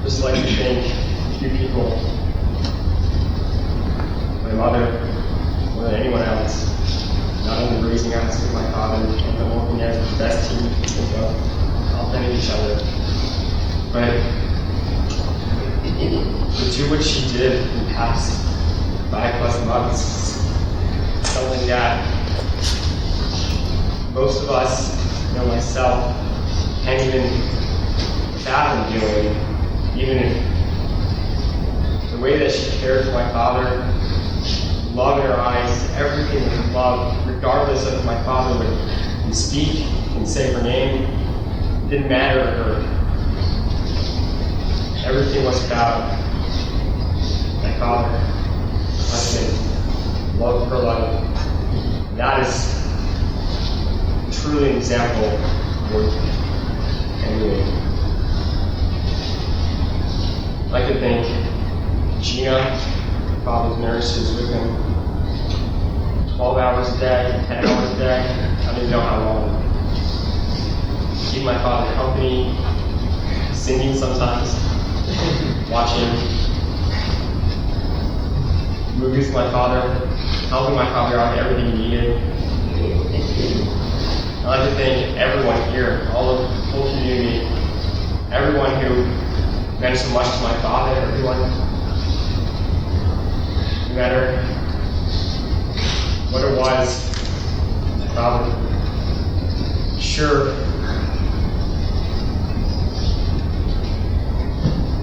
Just like to thank a few people, my mother, more than anyone else, not only raising us with my father and them working as the best team we can think of, helping each other, but to do what she did in the past 5+ months, something that most of us, myself, can't even fathom doing. Even if the way that she cared for my father, love in her eyes, everything with love, regardless of if my father would speak and say her name, it didn't matter to her. Everything was about my father, husband, love for her life. That is truly an example worth emulating. I'd like to thank Gina, my father's nurse, who's with him 12 hours a day, 10 hours a day, I don't even know how long. Keep my father company, singing sometimes, watching movies with my father, helping my father out with everything he needed. I'd like to thank everyone here, all of the whole community, everyone who meant so much to my father, everyone, no matter what it was, my father, sure,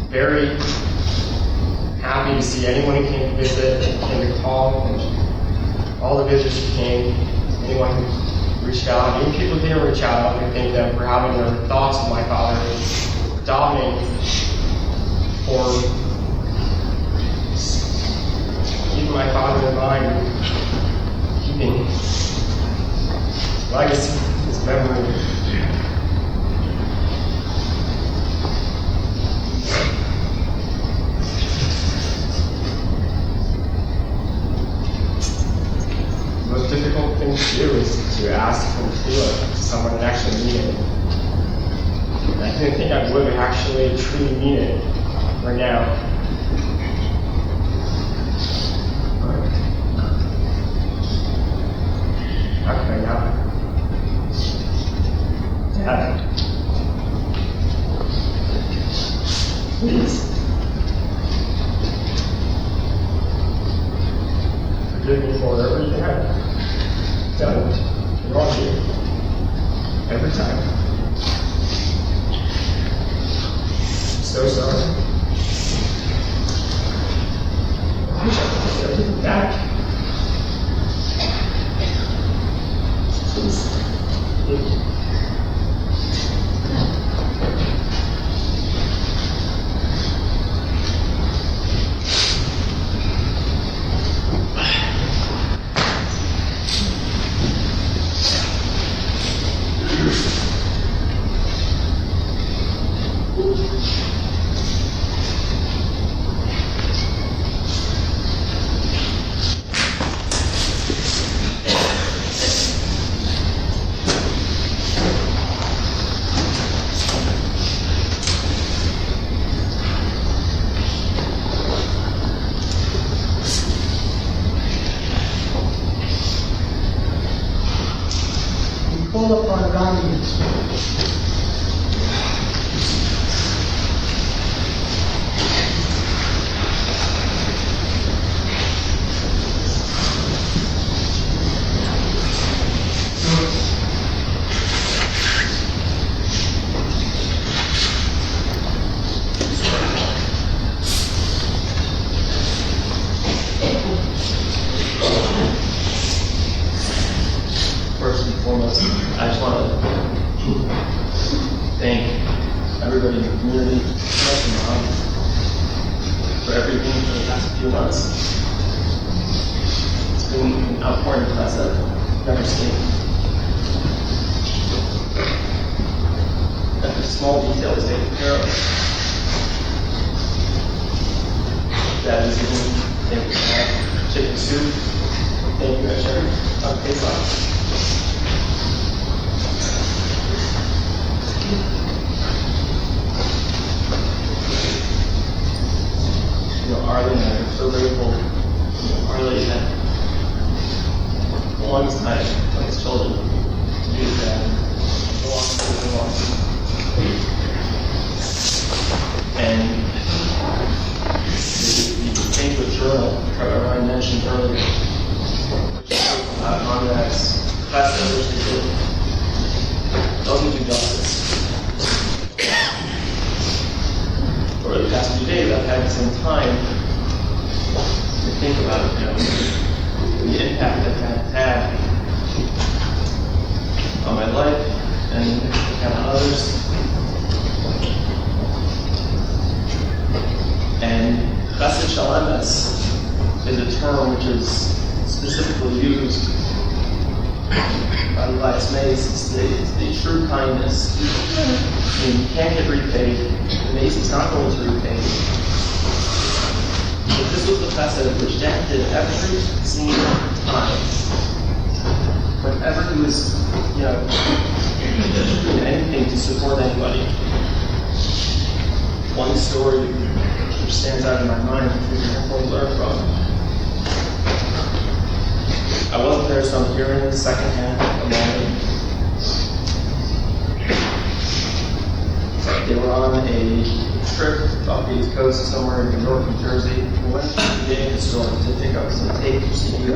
very happy to see anyone who came to visit, came to call, and all the visitors who came, anyone who reached out, even people who didn't reach out. I want to thank them for having their thoughts of my father, dominating, for keeping my father in mind, keeping his legacy, his memory. The most difficult thing to do is to ask and feel it to someone that actually mean it. And I didn't think I would actually truly mean it right now. How can I not? Dad. Please. Forgive me for everything I've done wrong to you. Every time. So sorry. I wish I could get everything back. Please. Call upon Gandhi. First and foremost, I just want to thank everybody in the community, especially Mom, for everything for the past few months. It's been an outpouring of us that I've never seen. Every small detail is taken care of. Dad is eating, thank you for chicken soup. Thank you, Sherry. Pesach. Arlie and I are so grateful. Arlie had a long time with his children to do that. And the banquet journal that Ryan mentioned earlier, which is about Conrad's professor, which they did, doesn't do justice. Over the past few days, I've had some time to think about it, the impact that has had on my life and on others. And chesed shalom is a term which is specifically used by Elias Mays. It's the true kindness. You can't get repaid. The Mays is not going to repay you. But this was the chesed which Jack did every single time. Whenever he was, doing anything to support anybody. One story which stands out in my mind, which we can hopefully learn from, so I'm hearing this secondhand from Mailman. They were on a trip off the East Coast, somewhere in New York, New Jersey. We went to the video store to pick up some tape for CD.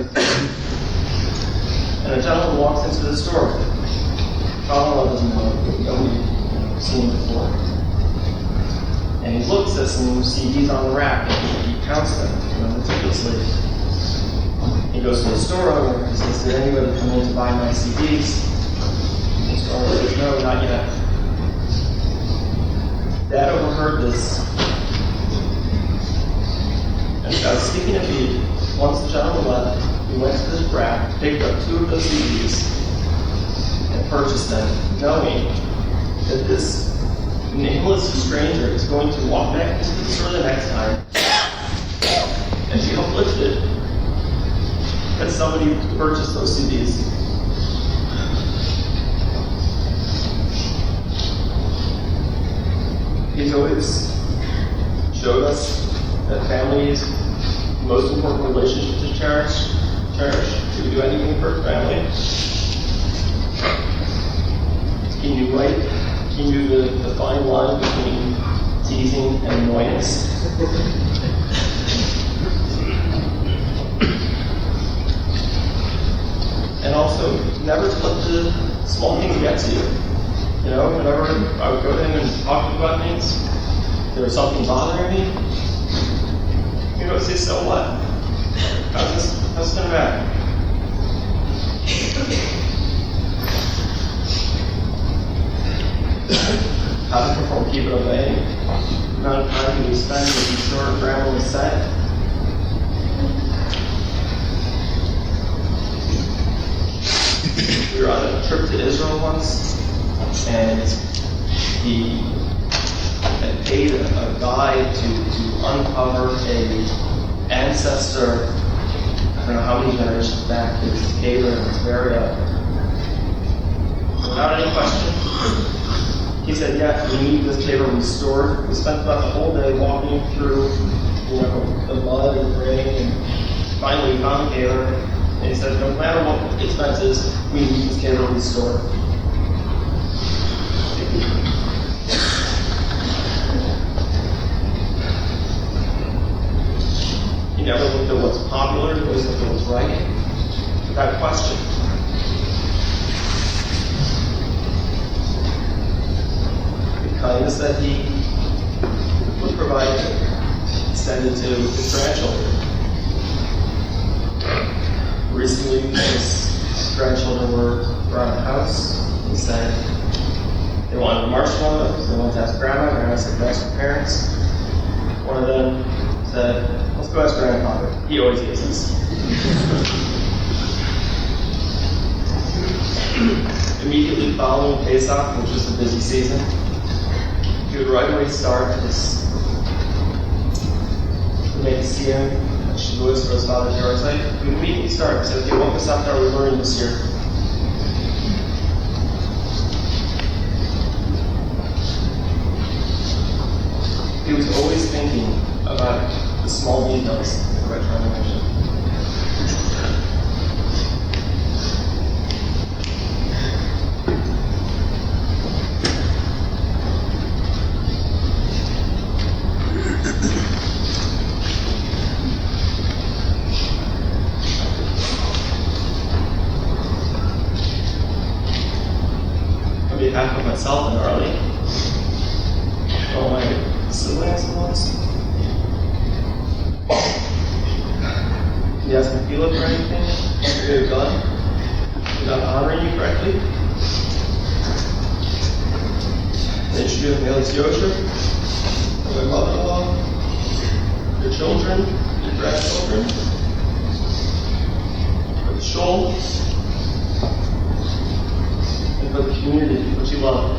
And a gentleman walks into the store. Father-in-law doesn't know, nobody seen him before. And he looks at some CDs on the rack and he counts them, meticulously. He goes to the store owner and says, "Did anybody come in to buy my CDs?" And the store owner says, "No, not yet." Dad overheard this. And as I was speaking to me, once the gentleman left, we went to this rack, picked up 2 of those CDs, and purchased them, knowing that this nameless stranger is going to walk back into the store the next time and be uplifted that somebody purchased those CDs. He's always showed us that family is the most important relationship to cherish. He would do anything for family. He knew right. He knew the fine line between teasing and annoyance. And also, never to let the small things get to you. You know, whenever I would go to him and talk to him about things, if there was something bothering me, he would say, "So what? How's this gonna matter?" How to perform keep it obeying. The amount of time he would spend making sure Grandma was set. We were on a trip to Israel once, and he had paid a guide to uncover a ancestor, I don't know how many generations back, his cater and his burial. Without any question, he said, "Yeah, we need this caver restored." We spent about the whole day walking through, the mud and the rain, and finally we found the caver. And he said, "No matter what the expense is, we need this caver restored." He never looked at what's popular, he always looked at what's right, without question. The kindness that he would provide extended to his grandchildren. Recently, his grandchildren were around the house. He said they wanted marshmallows, they wanted to ask Grandma. Grandma said, "Go ask your parents." One of them said, "Let's go ask Grandfather. He always gives us." Immediately following Pesach, which was a busy season, he would right away start his Messiah, Shavuos for his father's yard site. We would immediately start and say, "Okay, what Pesach are we learning this year?" He was always thinking about the small details that we're trying to mention. On behalf of myself and Arlie, all my siblings and ones, you ask me Philip for anything, you have done, without honoring you correctly. They introduce me as Yosher, my mother-in-law, your children, your grandchildren, for the shul, and for the community which you love.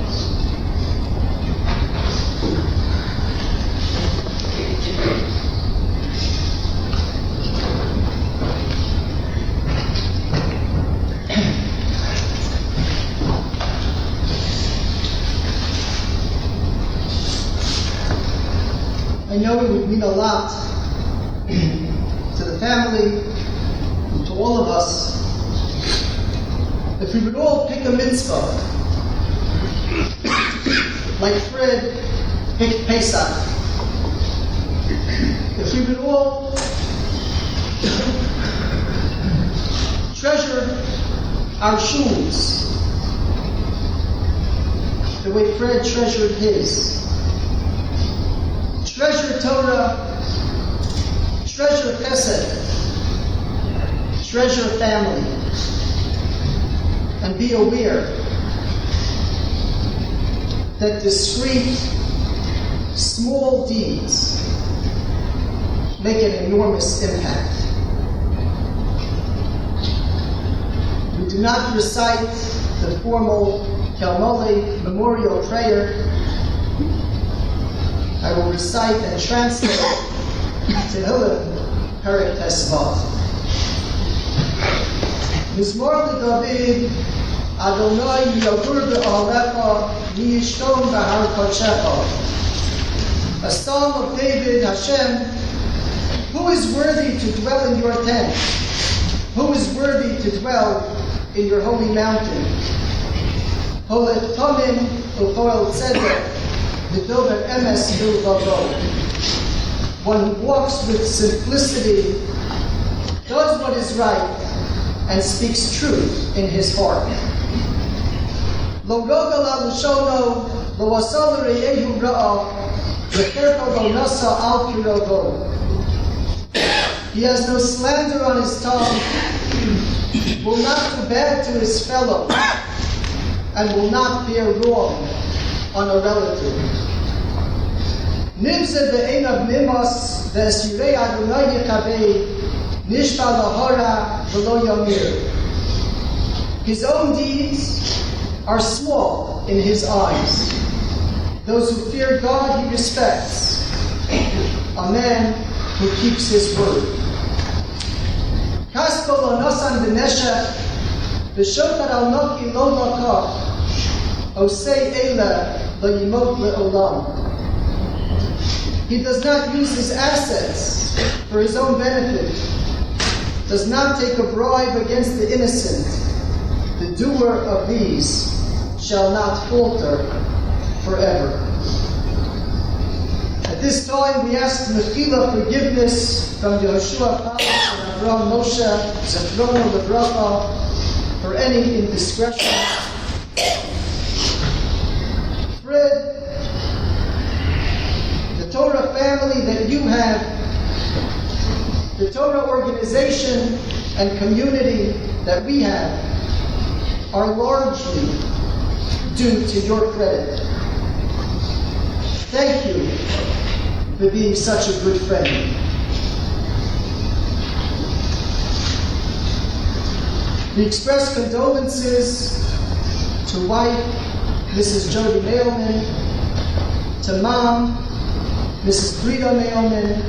I know it would mean a lot to the family, and to all of us, If we would all pick a mitzvah, like Fred picked Pesach, if we would all treasure our shoes the way Fred treasured his, treasure Torah, treasure Chesed, treasure family, and be aware that discreet, small deeds make an enormous impact. We do not recite the formal Kelmole memorial prayer. I will recite and translate Tehillim Perek Tesvav. Mizmor LeDavid, Adonai Yagur Be'alecha, Yishkom B'Har Kodshecha. A psalm of David, Hashem, who is worthy to dwell in your tent? Who is worthy to dwell in your holy mountain? Holet Tomim U'Poel Tzedek, V'Dober Emes V'Lvavo. One who walks with simplicity, does what is right, and speaks truth in his heart. Lo rogal al lushono, lo asal re'ehu ra'a, v'cherko lo nasa al kirovo. He has no slander on his tongue, will not do bad to his fellow, and will not bear wrong on a relative. Nibzeh be'enav nimas, ve'esirei Adonai yechavei, nishta lahara v'lo yamir. His own deeds are small in his eyes. Those who fear God he respects. A man who keeps his word. Kasko lo nasan b'neshech, v'shokar al noki lo lakach, osei eila lo yimot le'olam. He does not use his assets for his own benefit, does not take a bribe against the innocent. The doer of these shall not falter forever. At this time, we ask Mechila forgiveness from Yehoshua Palas and Avraham Moshe, Zechrono Lebracha, for any indiscretion. Fred, the Torah family that you have, the Torah organization and community that we have, are largely due to your credit. Thank you for being such a good friend. We express condolences to wife, Mrs. Jody Mailman, to mom, Mrs. Brita Mailman,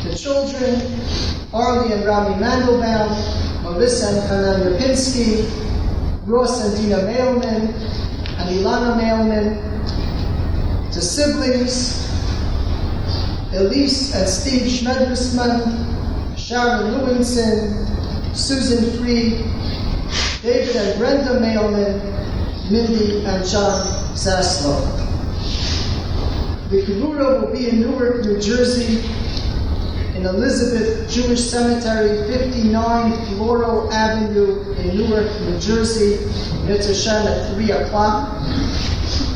the children, Arlie and Rami Mandelbaum, Marissa and Hanan Rapinski, Ross and Dina Mailman, and Ilana Mailman, to siblings, Elise and Steve Schmedrisman, Sharon Lewinson, Susan Freed, David and Brenda Mailman, Mindy and John Zaslow. The Kibura will be in Newark, New Jersey, in Elizabeth Jewish Cemetery, 59 Floral Avenue in Newark, New Jersey, Yitz Hashem at 3 o'clock.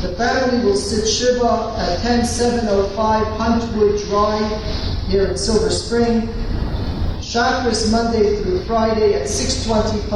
The family will sit Shiva at 10705 Huntwood Drive here in Silver Spring. Chakras Monday through Friday at 6:25.